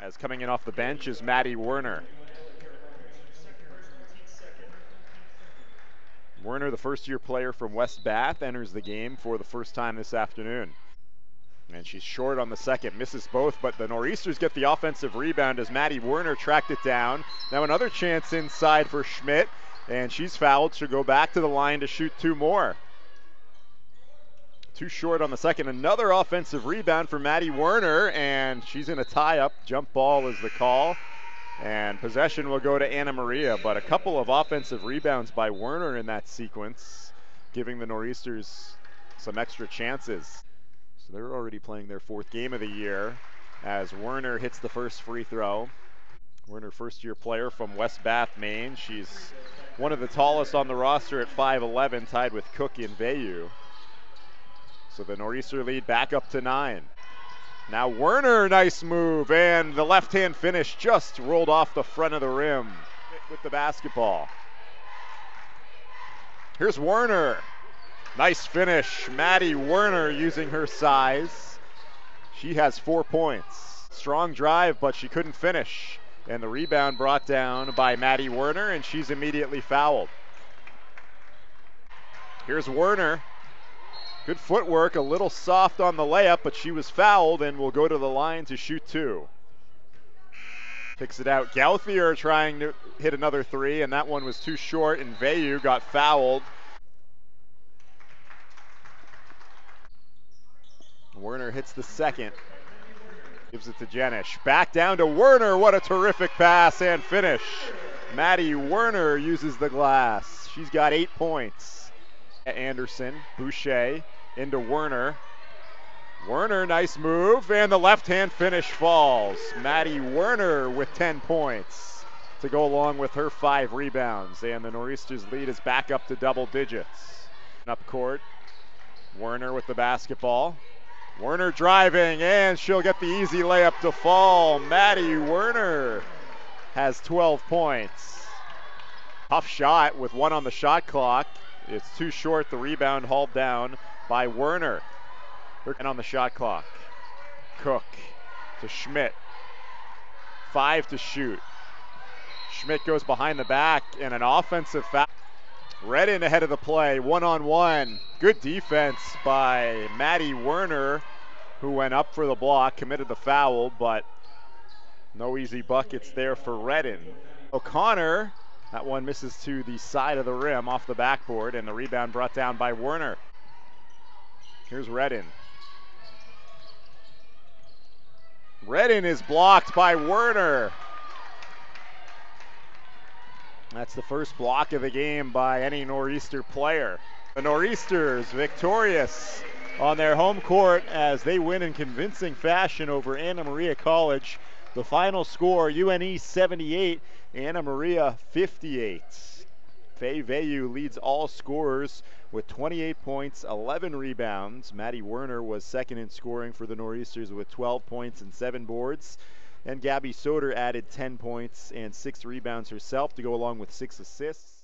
as coming in off the bench is Maddie Werner. Werner, the first-year player from West Bath, enters the game for the first time this afternoon. And she's short on the second, misses both, but the Nor'easters get the offensive rebound as Maddie Werner tracked it down. Now another chance inside for Schmidt, and she's fouled. She'll go back to the line to shoot two more. Too short on the second. Another offensive rebound for Maddie Werner, and she's in a tie-up. Jump ball is the call, and possession will go to Anna Maria, but a couple of offensive rebounds by Werner in that sequence, giving the Nor'easters some extra chances. So they're already playing their fourth game of the year as Werner hits the first free throw. Werner, first-year player from West Bath, Maine. She's one of the tallest on the roster at 5'11", tied with Cook in Veyu. So the Nor'easter lead back up to 9. Now Werner, nice move, and the left-hand finish just rolled off the front of the rim with the basketball. Here's Werner. Nice finish. Maddie Werner using her size. She has 4 points. Strong drive, but she couldn't finish. And the rebound brought down by Maddie Werner, and she's immediately fouled. Here's Werner. Good footwork, a little soft on the layup, but she was fouled and will go to the line to shoot two. Picks it out. Gauthier trying to hit another three, and that one was too short, and Veyu got fouled. Werner hits the second. Gives it to Jenish. Back down to Werner. What a terrific pass and finish. Maddie Werner uses the glass. She's got 8 points. Anderson, Boucher, into Werner. Werner, nice move, and the left-hand finish falls. Maddie Werner with 10 points to go along with her 5 rebounds, and the Nor'easters lead is back up to double digits. Up court, Werner with the basketball. Werner driving, and she'll get the easy layup to fall. Maddie Werner has 12 points. Tough shot with 1 on the shot clock. It's too short, the rebound hauled down by Werner. And on the shot clock, Cook to Schmidt. 5 to shoot. Schmidt goes behind the back, and an offensive foul. Redden ahead of the play, one-on-one. Good defense by Maddie Werner, who went up for the block, committed the foul, but no easy buckets there for Redden. O'Connor, that one misses to the side of the rim off the backboard, and the rebound brought down by Werner. Here's Redden. Redden is blocked by Werner. That's the first block of the game by any Nor'easter player. The Nor'easters victorious on their home court as they win in convincing fashion over Anna Maria College. The final score, UNE 78, Anna Maria 58. Faye Veyu leads all scorers with 28 points, 11 rebounds. Maddie Werner was second in scoring for the Nor'easters with 12 points and 7 boards. And Gabby Soder added 10 points and 6 rebounds herself to go along with 6 assists.